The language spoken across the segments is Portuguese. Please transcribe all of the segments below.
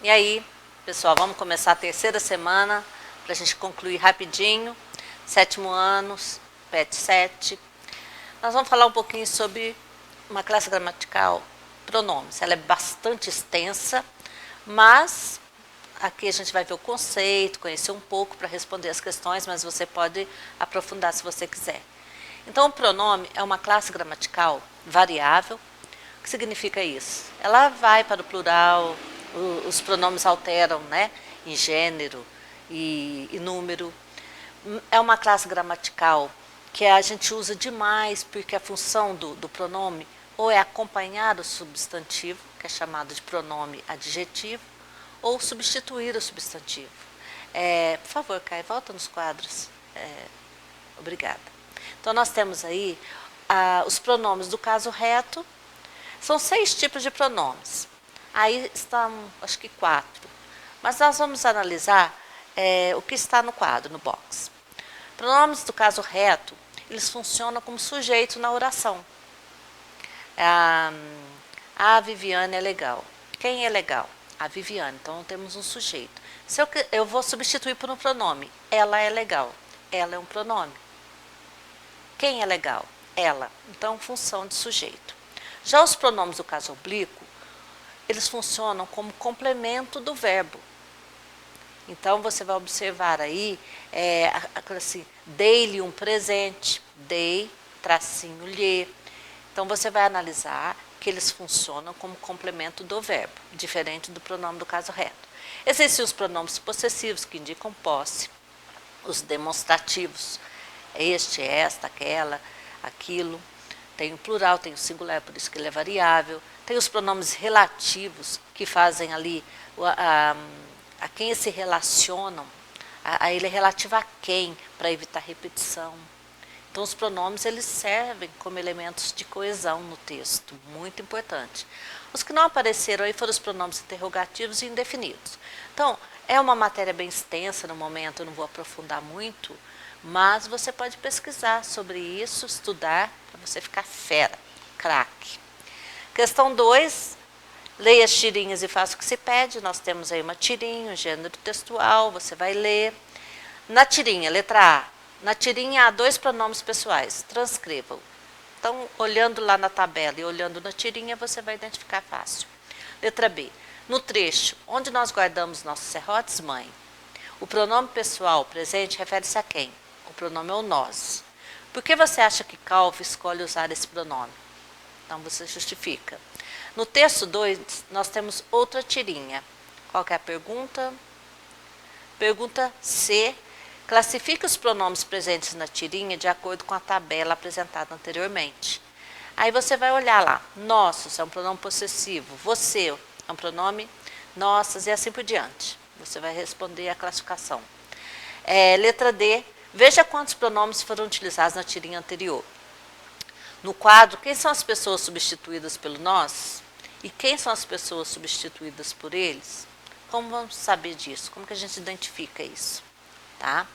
E aí, pessoal, vamos começar a terceira semana para a gente concluir rapidinho. 7º ano, PET 7. Nós vamos falar um pouquinho sobre uma classe gramatical, pronomes. Ela é bastante extensa, mas aqui a gente vai ver o conceito, conhecer um pouco para responder as questões, mas você pode aprofundar se você quiser. Então, o pronome é uma classe gramatical variável. O que significa isso? Ela vai para o plural, os pronomes alteram, né, em gênero e número. É uma classe gramatical que a gente usa demais porque a função do pronome ou é acompanhar o substantivo, que é chamado de pronome adjetivo, ou substituir o substantivo. Por favor, Kai, volta nos quadros. Obrigada. Então, nós temos aí os pronomes do caso reto. São 6 tipos de pronomes. Aí estão, acho que 4. Mas nós vamos analisar o que está no quadro, no box. Pronomes do caso reto, eles funcionam como sujeito na oração. A Viviane é legal. Quem é legal? A Viviane. Então, temos um sujeito. Se eu vou substituir por um pronome. Ela é legal. Ela é um pronome. Quem é legal? Ela. Então, função de sujeito. Já os pronomes do caso oblíquo, eles funcionam como complemento do verbo. Então, você vai observar aí, assim, dei-lhe um presente, dei, tracinho, lhe. Então, você vai analisar que eles funcionam como complemento do verbo, diferente do pronome do caso reto. Existem os pronomes possessivos, que indicam posse, os demonstrativos, este, esta, aquela, aquilo. Tem o plural, tem o singular, por isso que ele é variável. Tem os pronomes relativos, que fazem ali a quem se relacionam. Ele é relativo a quem, para evitar repetição. Então, os pronomes eles servem como elementos de coesão no texto, muito importante. Os que não apareceram aí foram os pronomes interrogativos e indefinidos. Então, é uma matéria bem extensa no momento, eu não vou aprofundar muito, mas você pode pesquisar sobre isso, estudar, para você ficar fera, craque. Questão 2, leia as tirinhas e faça o que se pede. Nós temos aí uma tirinha, um gênero textual, você vai ler. Na tirinha, letra A, na tirinha há 2 pronomes pessoais, transcreva-o. Então, olhando lá na tabela e olhando na tirinha, você vai identificar fácil. Letra B, no trecho, onde nós guardamos nossos serrotes, mãe. O pronome pessoal presente refere-se a quem? O pronome é o nós. Por que você acha que Calvo escolhe usar esse pronome? Então, você justifica. No texto 2, nós temos outra tirinha. Qual que é a pergunta? Pergunta C. Classifique os pronomes presentes na tirinha de acordo com a tabela apresentada anteriormente. Aí você vai olhar lá. Nossos é um pronome possessivo. Você é um pronome nossas e assim por diante. Você vai responder a classificação. Letra D. Veja quantos pronomes foram utilizados na tirinha anterior. No quadro, quem são as pessoas substituídas pelo nós? E quem são as pessoas substituídas por eles? Como vamos saber disso? Como que a gente identifica isso? Tá?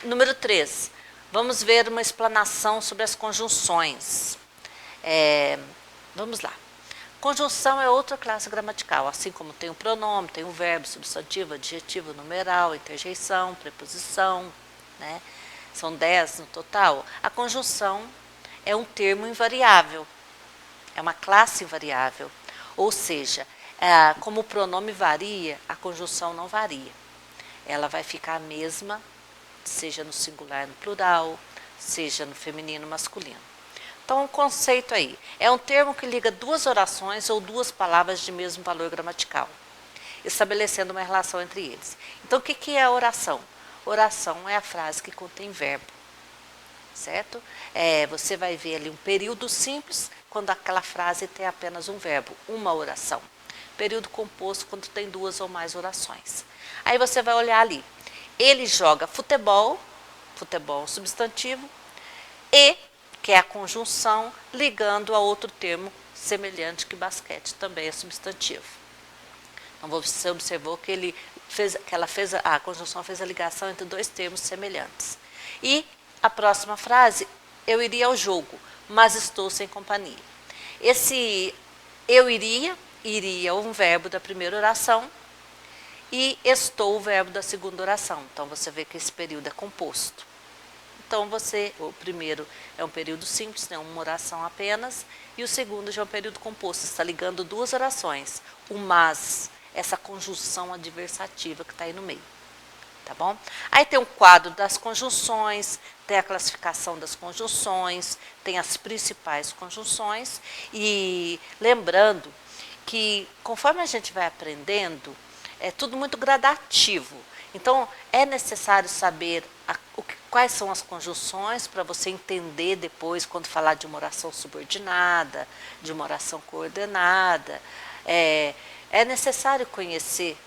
Número 3. Vamos ver uma explanação sobre as conjunções. Vamos lá. Conjunção é outra classe gramatical, assim como tem o pronome, tem o verbo, substantivo, adjetivo, numeral, interjeição, preposição, né? São 10 no total. A conjunção é um termo invariável, é uma classe invariável. Ou seja, como o pronome varia, a conjunção não varia. Ela vai ficar a mesma, seja no singular, no plural, seja no feminino, masculino. Então, o conceito aí é um termo que liga 2 orações ou 2 palavras de mesmo valor gramatical, estabelecendo uma relação entre eles. Então, o que é a oração? Oração é a frase que contém verbo, certo? Você vai ver ali um período simples, quando aquela frase tem apenas um verbo, uma oração. Período composto, quando tem 2 ou mais orações. Aí você vai olhar ali. Ele joga futebol, futebol é um substantivo, e, que é a conjunção, ligando a outro termo semelhante que basquete, também é substantivo. Então, você observou que a conjunção fez a ligação entre 2 termos semelhantes. E a próxima frase, eu iria ao jogo, mas estou sem companhia. Esse eu iria um verbo da primeira oração, e estou o verbo da segunda oração. Então você vê que esse período é composto. Então o primeiro é um período simples, né, uma oração apenas, e o segundo já é um período composto, está ligando duas orações. O mas, essa conjunção adversativa que está aí no meio. Tá bom? Aí tem o quadro das conjunções, tem a classificação das conjunções, tem as principais conjunções, e lembrando que conforme a gente vai aprendendo, é tudo muito gradativo. Então, é necessário saber quais são as conjunções para você entender depois, quando falar de uma oração subordinada, de uma oração coordenada. É necessário conhecer,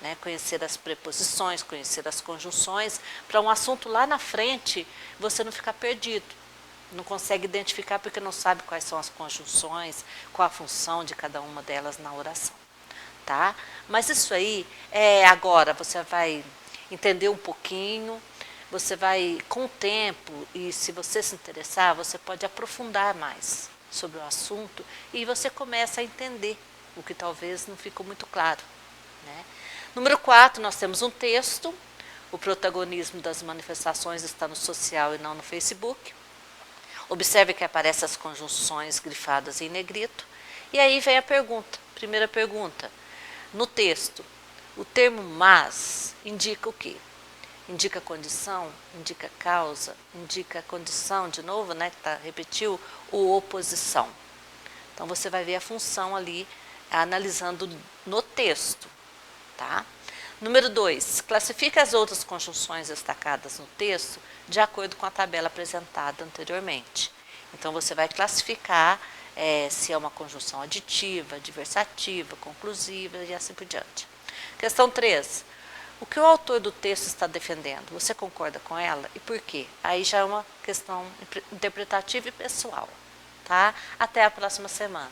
né, conhecer as preposições, conhecer as conjunções, para um assunto lá na frente você não ficar perdido. Não consegue identificar porque não sabe quais são as conjunções, qual a função de cada uma delas na oração. Tá? Mas isso aí, agora você vai entender um pouquinho, você vai, com o tempo, e se você se interessar, você pode aprofundar mais sobre o assunto e você começa a entender o que talvez não ficou muito claro. Né? Número 4, nós temos um texto, o protagonismo das manifestações está no social e não no Facebook. Observe que aparecem as conjunções grifadas em negrito. E aí vem a pergunta, primeira pergunta. No texto, o termo mas indica o quê? Indica condição, indica causa, indica condição, de novo, né, que repetiu, ou oposição. Então você vai ver a função ali, analisando no texto. Tá? Número 2, classifica as outras conjunções destacadas no texto de acordo com a tabela apresentada anteriormente. Então você vai classificar se é uma conjunção aditiva, adversativa, conclusiva e assim por diante. Questão 3. O que o autor do texto está defendendo? Você concorda com ela e por quê? Aí já é uma questão interpretativa e pessoal. Tá? Até a próxima semana.